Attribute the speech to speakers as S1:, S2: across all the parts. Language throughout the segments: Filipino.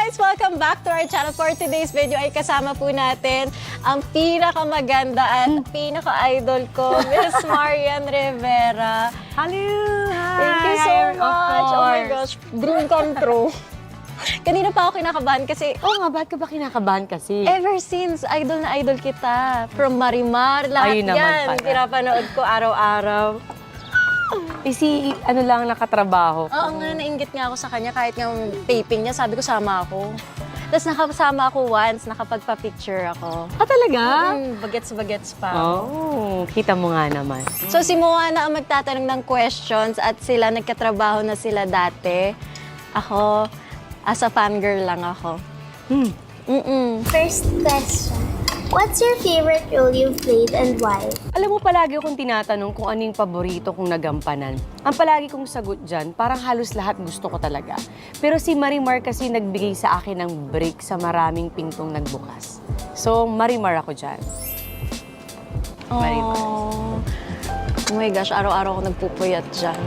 S1: guys! Welcome back to our channel. For today's video ay kasama po natin ang pinakamaganda at pinaka-idol ko, Miss Marian Rivera.
S2: Hello! Hi!
S1: Thank you so
S2: Of
S1: much! Oh my
S2: course.
S1: gosh, dream come true. Kanina pa ako kinakabahan kasi
S2: Oo nga, bakit ka ba kinakabahan kasi?
S1: ever since, idol na idol kita. From Marimar, lahat
S2: Ayun naman
S1: yan.
S2: pala.
S1: Pinapanood ko araw-araw.
S2: Ano lang nakatrabaho ko.
S1: Oo nga, nainggit nga ako sa kanya kahit nga taping niya, sabi ko sama ako. Tapos nakasama ako once, nakapagpa-picture ako.
S2: Ah, talaga?
S1: Bagets-bagets pa.
S2: Oh, kita mo nga naman.
S1: So si Moana ang magtatanong ng questions at sila nagkatrabaho na sila dati. Ako, as a fangirl lang ako.
S3: First question. What's your favorite role you've played and why?
S2: Alam mo, palagi akong tinatanong kung ano yung paborito kong nagampanan. Ang palagi kong sagot dyan, parang halos lahat gusto ko talaga. Pero si Marimar kasi nagbigay sa akin ng break sa maraming pintong nagbukas. So, Marimar ako dyan. Marimar.
S1: Oh my gosh, araw-araw ako nagpupuyat dyan.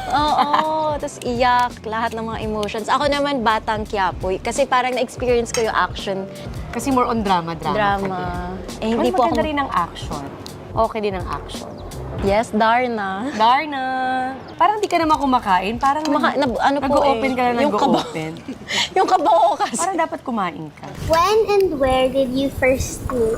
S1: Oo, tapos iyak, lahat ng mga emotions. Ako naman, batang Quiapo. Kasi parang na-experience ko yung action.
S2: Kasi more on drama.
S1: Drama. Eh, hindi
S2: Mas
S1: po
S2: maganda
S1: ako...
S2: rin ang action. Okay din ang action.
S1: Yes, Darna.
S2: Darna! Parang di ka naman kumakain. Parang
S1: ano po
S2: nag-open
S1: eh,
S2: ka na
S1: yung kaba-
S2: nag-open.
S1: Yung kabao kasi.
S2: Parang dapat kumain ka.
S3: When and where did you first meet?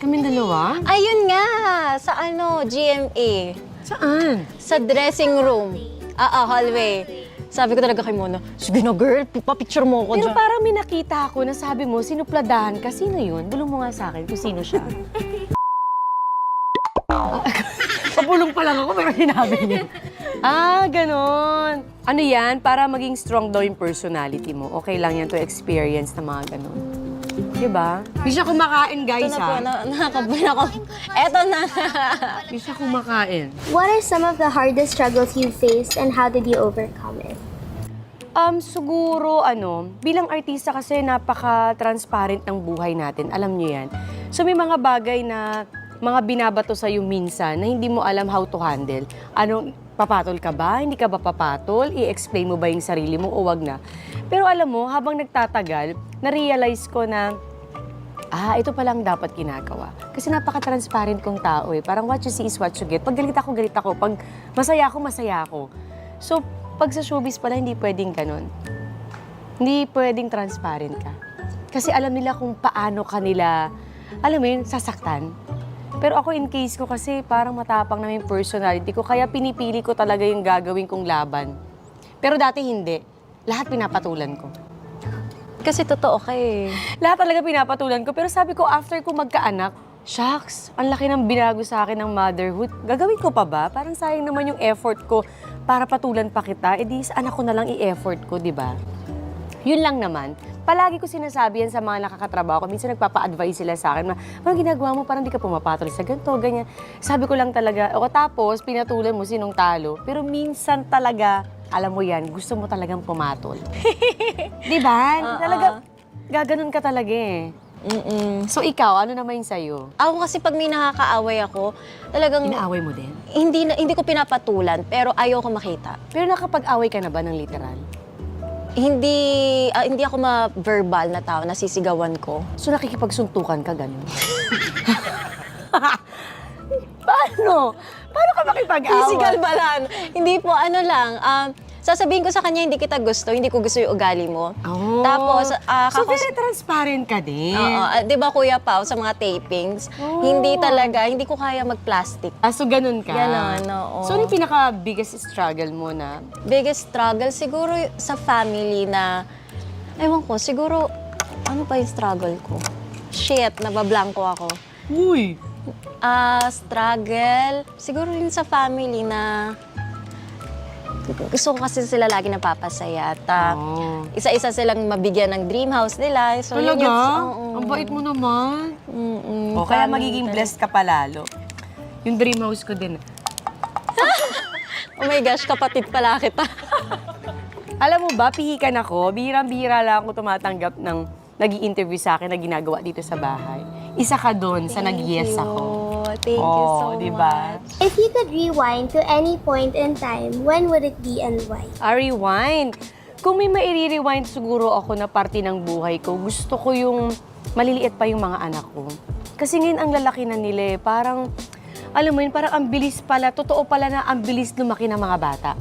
S2: Kaming dalawa?
S1: Ayun nga, sa GMA.
S2: Saan?
S1: Sa dressing room. Hallway. Sabi ko talaga kay Mona, sige na girl, papicture mo ako
S2: Pero
S1: dyan.
S2: parang may nakita ako na sabi mo, sinupladahan ka. Sino yun? Bulong mo nga sa akin kung sino siya. Pabulong pa lang ako, pero sinabi niya. Ganon. Ano yan? Para maging strong daw yung personality mo. Okay lang yan to experience na mga ganon. Diba? Di siya kumakain, guys,
S1: Ito na po, nakakabayan ako. Eto na.
S2: Di siya kumakain.
S3: What are some of the hardest struggles you faced and how did you overcome it?
S2: Siguro, bilang artista kasi napaka-transparent ng buhay natin. Alam niyo yan. So, may mga bagay na mga binabato sa'yo minsan na hindi mo alam how to handle. Papatol ka ba? Hindi ka ba papatol? I-explain mo ba yung sarili mo o wag na? Pero alam mo, habang nagtatagal, na-realize ko na, ito palang dapat ginagawa. Kasi napaka-transparent kong tao eh. Parang what you see is what you get. Pag galit ako, galit ako. Pag masaya ako, masaya ako. So, pag sa showbiz pala, hindi pwedeng ganun. Hindi pwedeng transparent ka. Kasi alam nila kung paano kanila, alam mo yun, sasaktan. Pero ako in case ko kasi parang matapang na yung personality ko, kaya pinipili ko talaga yung gagawin kong laban. Pero dati hindi. Lahat pinapatulan ko.
S1: Kasi totoo ka eh.
S2: Lahat talaga pinapatulan ko. Pero sabi ko, after ko magkaanak, shucks, ang laki ng binago sa akin ng motherhood. Gagawin ko pa ba? Parang sayang naman yung effort ko para patulan pa kita. E di sa anak ko na lang i-effort ko, di ba? Yun lang naman. Palagi ko sinasabi yan sa mga nakakatrabaho ko. Minsan nagpapa-advise sila sa akin na, ano ginagawa mo? Parang di ka pumapatol sa ganito, ganyan. Sabi ko lang talaga, tapos pinatulan mo sinong talo. Pero minsan talaga, alam mo yan, gusto mo talagang pumatol. Di ba? Talaga, gaganon ka talaga eh. So ikaw, ano naman yung sa'yo?
S1: Ako kasi pag may nakakaaway ako, talagang
S2: Inaaway mo din?
S1: hindi ko pinapatulan, pero ayaw ko makita.
S2: Pero nakapag-away ka na ba ng literal?
S1: Hindi ako ma-verbal na tao, nasisigawan ko.
S2: So nakikipagsuntukan ka, gano'n? Paano? Paano ka makipag-away?
S1: Physical ba lang? Hindi po, sasabihin ko sa kanya, hindi kita gusto, hindi ko gusto yung ugali mo.
S2: Oh.
S1: Tapos,
S2: So very transparent ka din.
S1: di ba Kuya Pao, sa mga tapings, hindi ko kaya mag-plastic.
S2: So ganun ka?
S1: Ganon, oo.
S2: So ano yung pinaka-biggest struggle mo na?
S1: Biggest struggle, siguro sa family na, ewan ko, siguro, ano pa yung struggle ko? Shit, nabablanko ako.
S2: Uy!
S1: Struggle, siguro yun sa family na, gusto ko kasi sila lagi napapasaya at isa-isa silang mabigyan ng dream house nila. So,
S2: Talaga?
S1: yun yung,
S2: Ang bait mo naman.
S1: Mm-mm,
S2: Kaya
S1: family
S2: magiging
S1: talaga.
S2: blessed ka palalo. Yung dream house ko din.
S1: Oh my gosh, kapatid pala kita.
S2: Alam mo ba, pihikan ako. Bihirang-bihira lang ako tumatanggap ng nag-i-interview sa akin na ginagawa dito sa bahay. Isa ka doon sa nag-yes ako.
S1: Thank you so
S2: diba?
S1: much.
S3: If you could rewind to any point in time, when would it be and why?
S2: Rewind. Kung may maire-rewind siguro ako na parte ng buhay ko, gusto ko yung maliliit pa yung mga anak ko. Kasi ngayon ang lalaki na nila eh, parang, alam mo yun, parang ang bilis pala, totoo pala na ang bilis lumaki ng mga bata.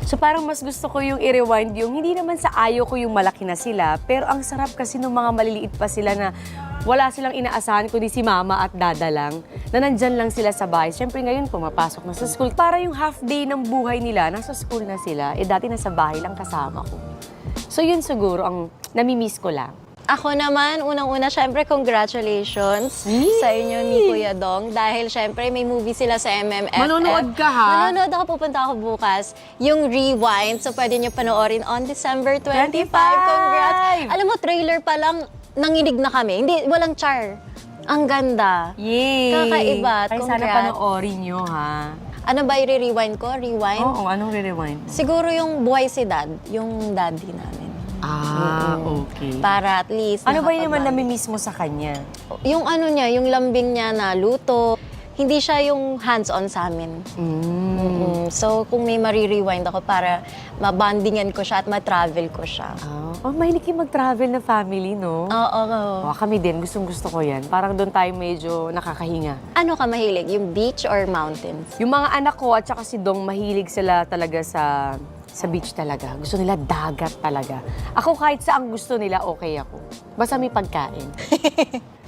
S2: So parang mas gusto ko yung i-rewind yung, hindi naman sa ayaw ko yung malaki na sila, pero ang sarap kasi ng mga maliliit pa sila na wala silang inaasahan kundi si mama at dada lang, na nandyan lang sila sa bahay. Siyempre ngayon, pumapasok na sa school. Para yung half day ng buhay nila, nasa school na sila, eh dati nasa bahay lang kasama ko. So yun siguro ang namimiss ko lang.
S1: Ako naman, unang-una, syempre, congratulations sa inyo ni Kuya Dong. Dahil syempre, may movie sila sa MMFF.
S2: Manonood ka, ha?
S1: Manonood ako, pupunta ako bukas. Yung Rewind, so pwede nyo panoorin on December 25.
S2: 25!
S1: Congrats! Alam mo, trailer pa lang, nanginig na kami. Hindi, walang char. Ang ganda.
S2: Yay!
S1: Kakaiba.
S2: Ay, sana
S1: Congrats.
S2: panoorin nyo, ha?
S1: Ano ba i-rewind ko? Rewind?
S2: Oo, anong re-rewind?
S1: Siguro yung buhay si Dad, yung daddy namin.
S2: Okay.
S1: Para at least
S2: Ano ba yun naman
S1: nakapag-
S2: namimiss mo sa kanya?
S1: Yung ano niya, yung lambing niya na luto, hindi siya yung hands-on sa amin. So, kung may marirewind ako para mabandingan ko siya at ma-travel ko siya.
S2: Mahilig kayo mag-travel na family, no?
S1: Oo.
S2: Kami din, gustong-gusto ko yan. Parang doon tayo medyo nakakahinga.
S1: Ano ka mahilig? Yung beach or mountains?
S2: Yung mga anak ko at saka si Dong, mahilig sila talaga sa beach talaga. Gusto nila dagat talaga. Ako kahit saan gusto nila, okay ako. Basta may pagkain.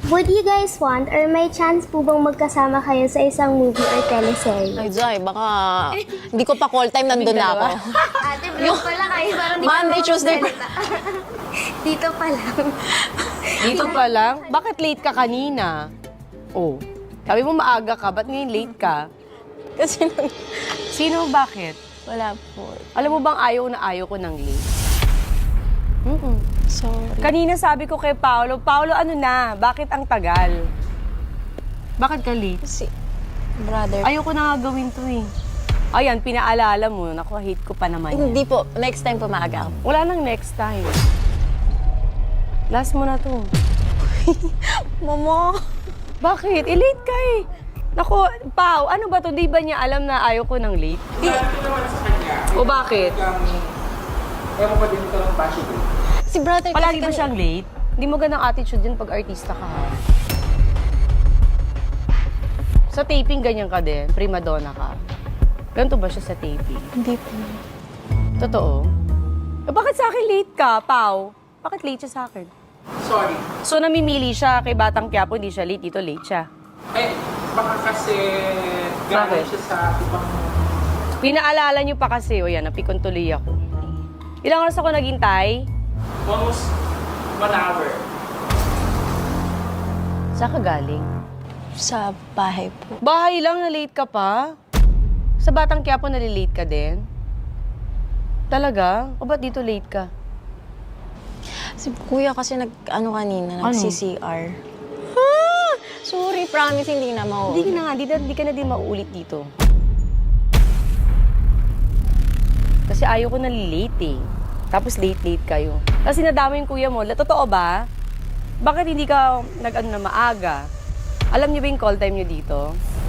S3: Would you guys want or may chance po bang magkasama kayo sa isang movie or teleserye?
S1: Ay, Jai, baka hindi ko pa call time, nandun na ako.
S3: Ate, vlog pala kayo. Parang
S1: Monday, Tuesday.
S3: Dito pa lang.
S2: Dito pa lang? Bakit late ka kanina? Oh, sabi mo maaga ka, ba't ngayon late ka?
S1: Kasi
S2: Sino, bakit?
S1: wala po.
S2: Alam mo bang ayaw ko ng late?
S1: Sorry.
S2: Kanina sabi ko kay Paolo, ano na, bakit ang tagal? Bakit ka late?
S1: Si brother.
S2: Ayoko na nga gawin to eh. Ayan, pinaalala mo, naku, hate ko pa naman yan.
S1: Hindi po. Next time po maaga ako.
S2: Wala nang next time. Last mo na to.
S1: Mama.
S2: Bakit? Late ka eh. Naku, Pao, ano ba to? Di ba niya alam na ayaw ko ng late?
S4: Sabi ko naman sa kanya,
S2: O bakit?
S4: ewan ko din ito ng passion ko.
S1: Si brother
S2: Palagi ba
S1: kasi
S2: siyang late? Hindi mo ganang attitude yun pag artista ka, ha? Sa taping, ganyan ka din. Prima donna ka. Ganito ba siya sa taping?
S1: Hindi po.
S2: Totoo? Bakit sa akin late ka, Pao? Bakit late siya sa akin?
S4: Sorry.
S2: So, namimili siya kay Batang Quiapo, hindi siya late. Dito late siya.
S4: Eh, baka kasi
S2: Bakit?
S4: galing siya sa ibang...
S2: Pinaalala niyo pa kasi, o yan, napikon tuloy ako. Ilang oras ako naghintay?
S4: Almost 1 hour.
S2: Saan ka galing?
S1: Sa bahay po.
S2: Bahay lang, na late ka pa? Sa Batang Quiapo, nalilate ka din? Talaga? O ba't dito late ka?
S1: Si kuya kasi nag-ano kanina,
S2: Ano?
S1: nag-CCR. Sorry, promise, hindi na
S2: Hindi ka na nga, di ka na din mauulit dito. Kasi ayaw ko nalilate eh. Tapos late-late kayo. Kasi nadama yung kuya mo. Totoo ba? Bakit hindi ka nag-ano na maaga? Alam niyo ba yung call time niyo dito?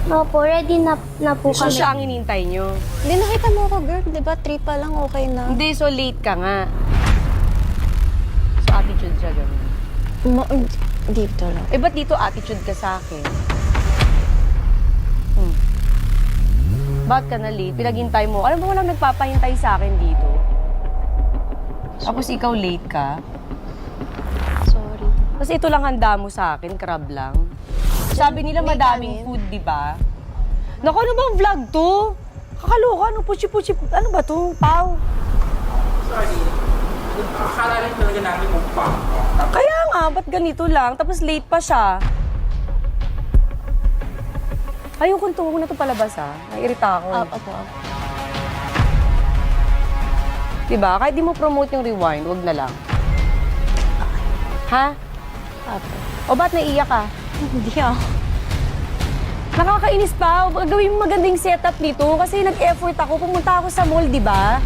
S3: Opo, ready na po
S2: So
S3: kami.
S2: siya ang inintay niyo.
S1: Hindi, nakita mo ako, girl. Di ba, 3 pa lang, okay na.
S2: Hindi, so late ka nga. So attitude siya ganun.
S1: Dito lang.
S2: Eh, ba't dito attitude ka sa akin? Ba't ka na late? Pinaghintay mo. Alam mo, walang nagpapahintay sa akin dito. Tapos ikaw late ka.
S1: Sorry.
S2: Kasi ito lang handa mo sa akin, crab lang. Sabi nila
S1: May
S2: madaming
S1: kanin.
S2: food, di ba? Naku, ano bang vlog to? Kakaloka, ano puchi-puchi, ano ba to, Pao?
S4: Sorry. Akala rin talaga namin mukbang.
S2: Kaya nga, ba't ganito lang? Tapos late pa siya. Ayoko nito, huwag na ito palabas ha. Naiirita ako.
S1: Opo.
S2: Diba? Kahit di mo promote yung rewind, wag na lang. Ha?
S1: Opo.
S2: O ba't naiiyak ka?
S1: Hindi ako.
S2: Nakakainis pa. Gawin mo magandang setup nito kasi nag-effort ako. Pumunta ako sa mall, di ba?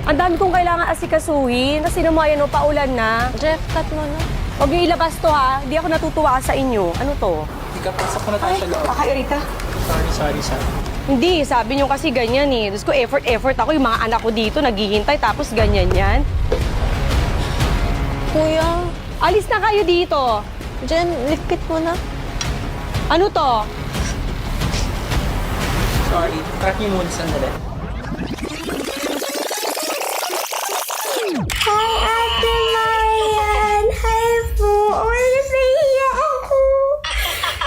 S2: Ang dami kong kailangan asikasuhin. Kasi naman yan, paulan na.
S1: Jeff, cut mo na.
S2: Huwag niyo ilabas to ha. Hindi ako natutuwa sa inyo. Ano to?
S4: Ika, pasok ko na tayo sa loob.
S2: Kakairita.
S4: Sorry.
S2: Hindi, sabi niyo kasi ganyan eh. Diyos ko, effort ako. Yung mga anak ko dito, naghihintay, tapos ganyan yan.
S1: Kuya,
S2: Alis na kayo dito.
S1: Jen, likpit mo na.
S2: Ano to?
S4: Sorry, track niyo muna sandali.
S3: Hi, Ate Marian! Hi po! Oh my gosh, nahihiya ako!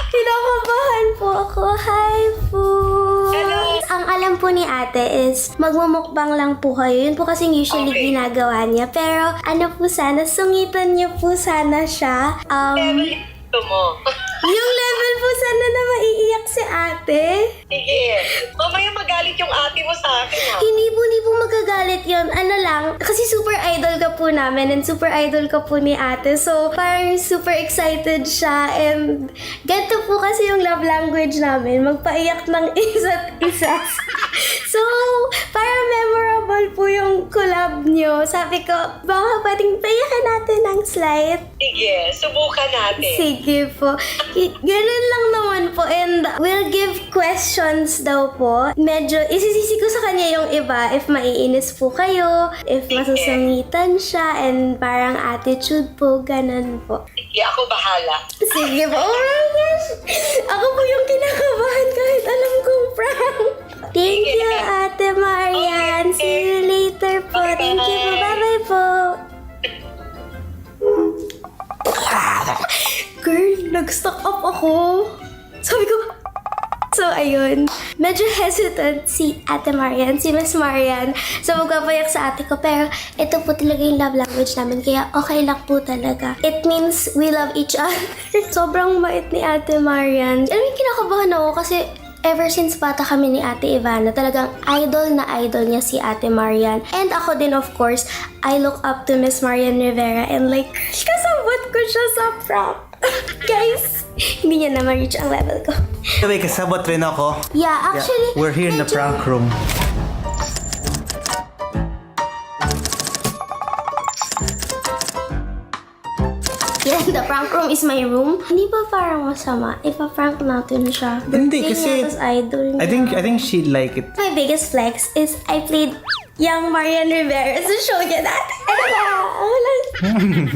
S3: Kinakabahan po ako. Hi po! Ang alam po ni ate is magmumukbang lang po kayo. Yun po kasing usually ginagawa niya. Pero ano po sana, sungitan niyo po sana siya. Yung level po sana na maiiyak si ate.
S5: Sige. Mamaya magalit yung ate mo sa akin, ha?
S3: Hindi po magagalit yun. Ano lang, kasi super idol ka po namin and super idol ka po ni ate. So, parang super excited siya and ganito po kasi yung love language namin. Magpaiyak ng isa't isa. So, parang memorable po yung collab nyo. Sabi ko, baka pwedeng paiyakan natin ng slight.
S5: Sige, subukan natin.
S3: Sige po. Ganun lang naman po. And we'll give questions daw po. Medyo isisisi ko sa kanya yung iba. If maiinis po kayo, if masusungitan siya, and parang attitude po, ganun po.
S5: Sige, ako bahala.
S3: Sige po. Oh my gosh. Ako po yung kinakabahan kahit alam kong prank. Thank you, Ate Marian. See you later po. Thank you po. Bye-bye po. Girl, nag-stock up ako. Sabi ko, so ayun, medyo hesitant si Ate Marian, si Miss Marian, so magpapayak sa ate ko. Pero ito po talaga yung love language namin, kaya okay lang po talaga. It means we love each other. Sobrang bait ni Ate Marian. Alam mo, kinakabahan ako kasi ever since bata kami ni Ate Ivana, talagang idol na idol niya si Ate Marian. And ako din, of course, I look up to Miss Marian Rivera and like, kasabot ko siya sa prank. Guys, hindi niya na ma-reach ang level ko.
S6: Anyway, kasabot rin ako.
S3: Yeah, actually,
S6: We're here in the
S3: medyo-
S6: prank room.
S3: Yeah, the prank room is my room. Hindi ba parang masama? Ipa-prank natin siya.
S6: Hindi,
S3: Birthday
S6: kasi
S3: niya, tas idol niya.
S6: I think she'd like it.
S3: My biggest flex is I played young Marian Rivera sa show niya dati.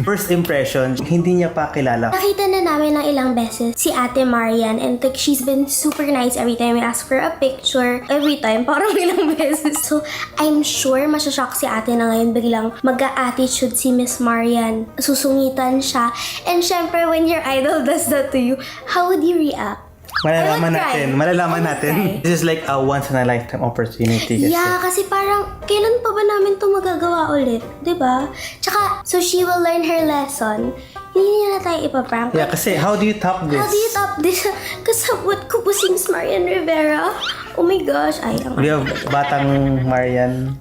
S6: First impression, hindi niya pa kilala.
S3: Nakita na namin ng ilang beses si Ate Marian and like, she's been super nice every time we ask for a picture. Every time, parang ilang beses. So, I'm sure masyashock si ate na ngayon biglang mag-a-attitude si Miss Marian. Susungitan siya. And syempre, when your idol does that to you, how would you react?
S6: Malalaman
S3: I would cry.
S6: natin. Malalaman
S3: I would
S6: natin.
S3: cry.
S6: This is like a once in a lifetime opportunity. Kasi.
S3: Yeah, kasi parang, kailan pa ba namin ito magagawa ulit? 'Di ba? Tsaka, so she will learn her lesson. Hindi niya na tayo ipaprank.
S6: Yeah, kasi how do you top this?
S3: How do you top this? Kasabot ko po si Miss Marian Rivera. Oh my gosh, ay, ang
S6: We have batang Marian.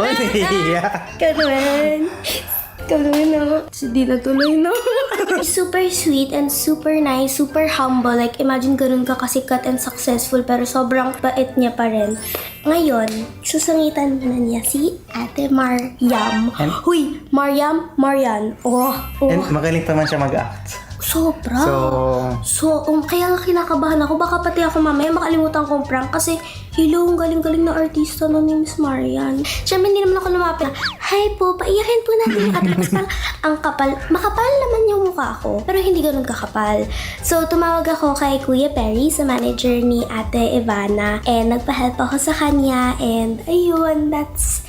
S6: Oh, nahihiya.
S3: Ikaw naman. Ikaw naman na. Hindi na tuloy na. Super sweet and super nice, super humble. Like, imagine ganun ka kasikat and successful pero sobrang bait niya pa rin. Ngayon, susungitan na niya si Ate Mariam. Huy, Marian. Oh.
S6: And magaling pa man siya mag-act.
S3: Sobra.
S6: So,
S3: Kaya nga kinakabahan ako. Baka pati ako mamaya makalimutan kong prank kasi hello, ang galing-galing na artista no ni Miss Marian. Siyempre, hindi naman ako lumapit. Hi po, paiyakin po natin yung ate. Tapos parang, ang kapal. Makapal naman yung mukha ko, pero hindi ganun kakapal. So, tumawag ako kay Kuya Perry, sa manager ni Ate Ivana. And nagpa-help ako sa kanya. And ayun, that's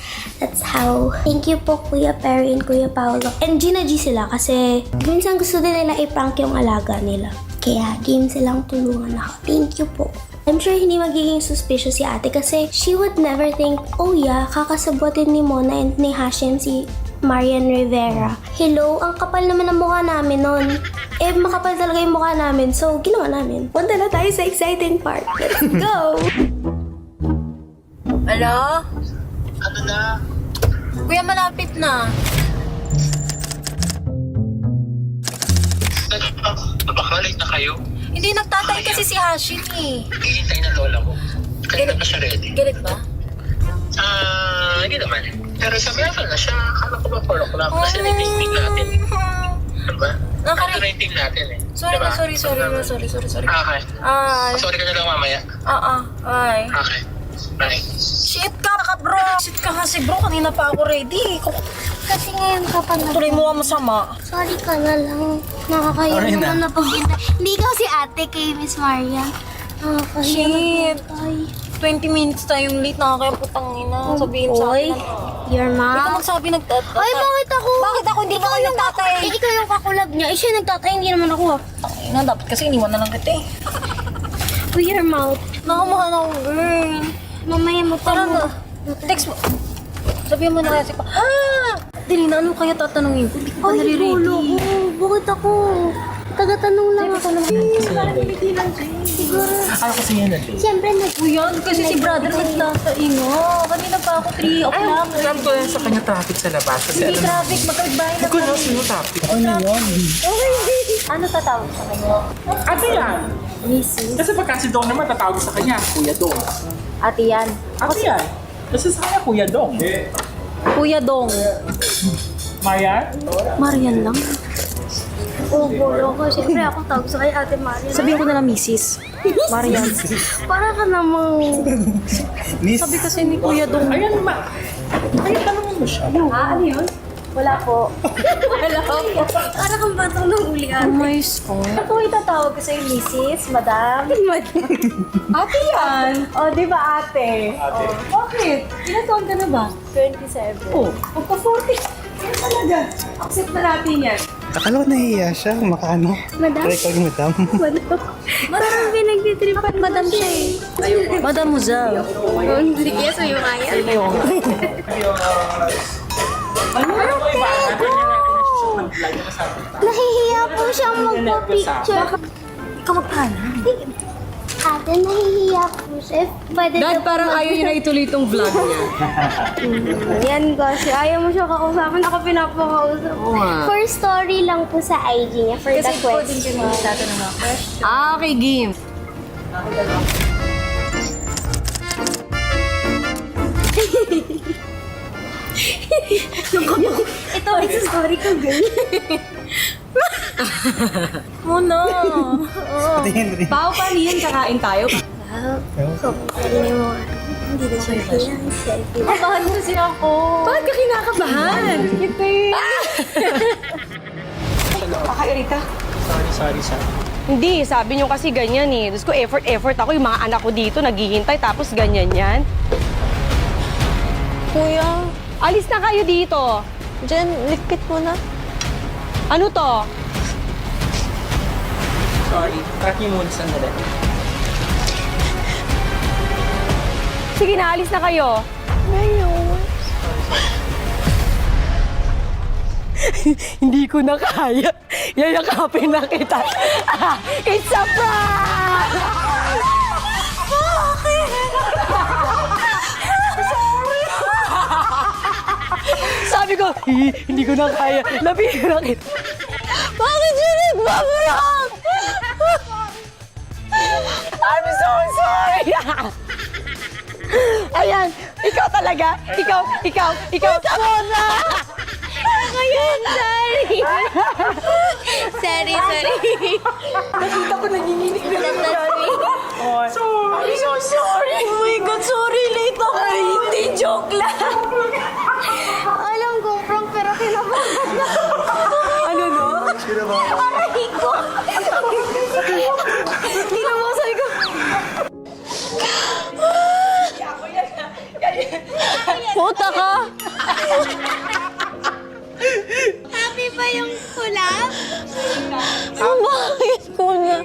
S3: how. Thank you po, Kuya Perry and Kuya Paolo. And Gina G sila kasi minsan gusto din nila i-prank yung alaga nila. Kaya game silang tulungan ako. Thank you po. I'm sure hindi magiging suspicious si ate kasi she would never think, oh yeah, kakasabutin ni Mona and ni Hashim si Marian Rivera. Hello, ang kapal naman ang mukha namin nun. Eh, makapal talaga yung mukha namin. So, ginawa namin. Punta na tayo sa exciting part. Let's go!
S1: Hello?
S5: Ano na?
S1: Kuya, malapit na.
S5: Baka late na kayo.
S1: Hindi, nagtatay kasi si Hashim eh.
S5: Hihintay na lola mo. Kaya na ba siya ready?
S1: Galit ba?
S5: Hindi naman. Pero sa level na siya, akala ko ba 4 o'clock kasi may picnic natin.
S7: Ano ba?
S5: Nakari-
S7: Ito na yung team natin eh.
S5: Sorry
S7: Diba?
S5: na, sorry.
S7: Okay. Sorry ka na lang mamaya.
S5: Ay.
S7: Okay. Bye.
S5: Shit ka bro. Shit ka kasi bro, kanina pa ako ready.
S3: Kasi ngayon ka pa na.
S5: Tuloy mo ka masama.
S3: Sorry ka na lang. Nakakaya
S6: Sorry na.
S3: naman na paghintay. Hindi ka si ate kay Miss Maria. Nakakaya
S5: Shit.
S3: na paghintay.
S5: 20 minutes tayong late, nakakaya putang ina. Sabihin sa
S3: Oy,
S5: akin.
S3: your
S5: Ikaw
S3: mom.
S5: magsabi nagtatay.
S3: Ay, bakit ako?
S5: Bakit ako? Hindi ba kayo nagtatay?
S3: Eh, ikaw yung kakulab niya. Eh, siya nagtatay, hindi naman ako.
S5: Ina, dapat kasi iniwan na lang kita eh.
S3: With your mouth.
S5: Nakamahan ako, girl.
S3: Mamaya mo pa
S5: Tara
S3: mo.
S5: na. Text mo. Sabihan mo na kasi pa. Dili na, ano kaya tatanungin ko? Hindi ko pa
S3: Ay,
S5: nare-ready.
S3: gulo ko. Bakit ako? Taga-tanong lang ako. Siguro.
S4: Ano kasi yan natin?
S3: Siyempre,
S5: Uyan, kasi si brother nagtataingo. Kanina pa ako 3 o'clock.
S4: Alam ko yan sa kanya traffic sa labas. Kasi
S5: Hindi
S4: alam
S5: traffic, magkabigbahay na
S4: ko na sino traffic. Ano yun?
S5: Ano tatawag sa kanya?
S4: Ate yan.
S5: Mrs.
S4: Kasi pagka si Dong naman tatawag sa kanya, Kuya Dong.
S5: Ate yan.
S4: Ate yan. Kasi sa kanya, Kuya Dong.
S5: Kuya Dong.
S4: Marian?
S5: Marian lang.
S3: oh, gulo ko. Siyempre, ako tawag sa kay Ate Maria.
S5: Sabihin ko na lang Mrs. Marian.
S3: Para ka namang...
S6: Miss,
S5: Sabi kasi ni Kuya Dong.
S4: Ayan, Ayan, tanongin mo siya.
S5: Ano yun? Wala po. Wala po.
S3: Para kang batang ng ulian.
S5: Oh my God. Ano po itatawag ko sa'yo, Mrs. Madam? Ate yan. O, di ba ate? Ate. Bakit? Ilan taon ka na ba? 27. Oh, magpa-40. Yan talaga. Accept na natin yan.
S6: akala ko nahihiya siya. Makaano?
S3: Madam?
S6: Record madam.
S3: Parang pinagtitripan Madam siya eh.
S5: Madam Muzal.
S3: Hindi kaya sa'yo kaya. Nahihiya po siyang magpa-picture.
S5: Ikaw magpala.
S3: Ate, nahihiya po siya. Pwede
S2: Dad, parang ayaw niya na ituloy itong vlog niya.
S3: Yan kasi ayaw mo siya kakausapin. Ako pinapakausap. For story lang po sa IG niya. For the question.
S5: Tatanong mga question.
S2: Okay, game.
S3: Ito, it's a story ko, girl.
S5: Muna.
S6: Tingin rin.
S2: Pao, paano yan? Kakain tayo?
S3: Hindi na siya kailangan selfie.
S5: Kabahan kasi ako.
S2: Bakit ka kinakabahan? Kakairita.
S4: Sorry.
S2: Hindi, sabi niyo kasi ganyan eh. Tapos ko effort ako. Yung mga anak ko dito naghihintay tapos ganyan yan.
S1: Kuya,
S2: Alis na kayo dito.
S1: Jen, likpit mo na.
S2: Ano to?
S4: Sorry. Track niyo muna sandali.
S2: Sige na, alis na kayo. Hindi ko na kaya. Yayakapin na kita. It's a prank! Sabi ko, hindi ko na kaya. Labihin na kita. Bakit yun nagbabarak? I'm so sorry. Ayan, ikaw talaga. Ikaw. Mona! Ako yun, sorry.
S3: Sorry.
S2: Nakita ko nanginginig na lang. Sorry. I'm so sorry.
S5: Oh my God, sorry. Late ako. Hindi, joke lang.
S3: Alam ko, prank, pero kinabahan na.
S2: Ano no?
S3: Aray ko.
S2: Tingnan mo, sabi ko.
S1: Puta ka!
S3: Happy ba yung kulap?
S1: Bakit ko na?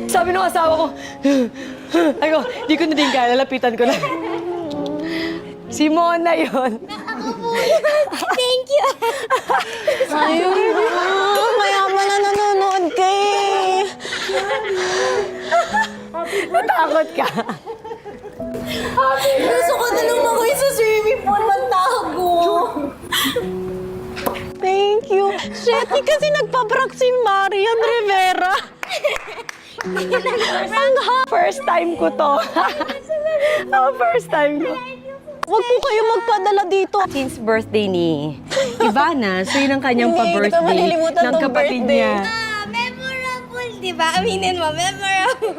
S2: Sabi ng asawa ko, ay ko, di ko na din kaya, lalapitan ko na. Si Mona yun.
S3: Ako po. Thank you.
S1: Ayun na. Mayaman na nanonood ka eh.
S2: Natakot ka.
S5: Gusto ko na lumakoy sa swimming pool. Mantago.
S1: Thank you. Shit, di kasi nagpaprank si Marian Rivera.
S2: First time ko to. First time ko.
S1: Huwag po kayo magpadala dito.
S2: Since birthday ni Ivana. So, yun ang kanyang
S1: Hindi ko
S2: pa-birthday
S1: malilimutan
S2: ng
S1: tong
S2: kapatid
S1: birthday.
S2: niya.
S3: Memorable, di ba? Aminin mo, memorable.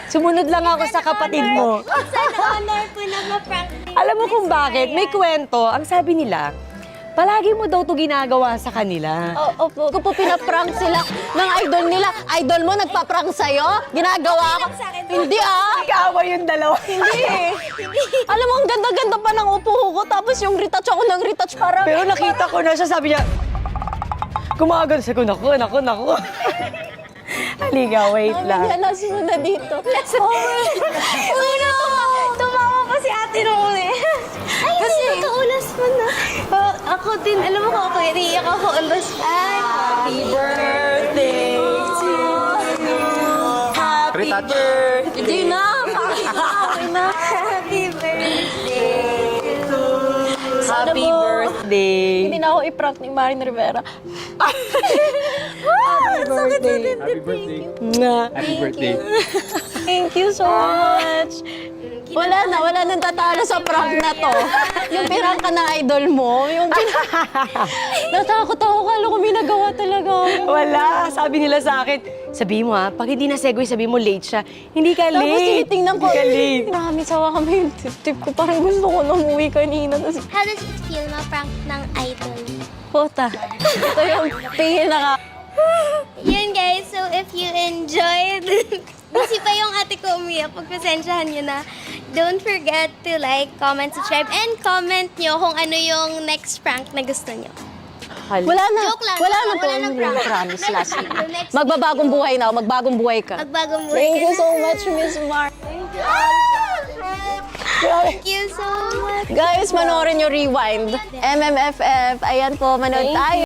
S2: Sumunod lang ako sa kapatid mo.
S3: Sana honor po na ma-prank.
S2: Alam mo kung bakit? May kwento. Ang sabi nila, palagi mo daw to ginagawa sa kanila.
S1: Opo, kung po pinaprank sila ng idol nila, idol mo nagpa-prank sa'yo? Ginagawa ko? Hindi
S2: Kaaway yung dalawa.
S1: Hindi Alam mo, ang ganda-ganda pa ng upo ko, tapos yung retouch ako ng retouch para...
S2: Pero nakita ko na siya, sabi niya, kumagal sa ko, naku. Halika, wait lang.
S1: Nanas mo na dito.
S3: Tumawa pa si ate nung uli. Ay, kasi nakaulas mo na. Ako din, alam mo kung ako, iniiyak ako ulas. Ay, happy birthday to you. Happy birthday.
S1: Hindi na!
S3: Happy birthday to
S2: Happy birthday.
S1: Hindi na ako i-prank ni Marin Rivera.
S4: Happy birthday. Happy birthday.
S1: Thank you so much. Wala nang tatalo sa prank na to. Yung prank ka na idol mo, natakot ako, kala ko may nagawa talaga.
S2: Wala. Sabi nila sa akin, sabi mo ha, pag hindi na segue, sabi mo late siya. Hindi ka late.
S1: Tapos tinitingnan ko,
S2: Hindi ka late.
S1: marami sawa kami yung tip ko. Parang gusto ko na umuwi kanina. Tapos,
S3: How does it feel ma-prank ng idol?
S1: puta. Ito yung pinaka...
S3: Yun guys, so if you enjoyed, kasi pa yung ate ko umiyak, pagpasensyahan nyo na. Don't forget to like, comment, subscribe, and comment nyo kung ano yung next prank na gusto nyo.
S1: Wala na.
S3: Joke lang.
S1: Wala na to.
S3: Wala nang prank.
S1: Promise last week.
S3: The next
S1: Magbabagong buhay na ako. Magbagong buhay ka.
S3: Magbagong buhay.
S1: Thank you so much, Miss Mar.
S3: Thank you so much.
S1: Guys, manoorin nyo Rewind. MMFF. Ayan po, manood tayo.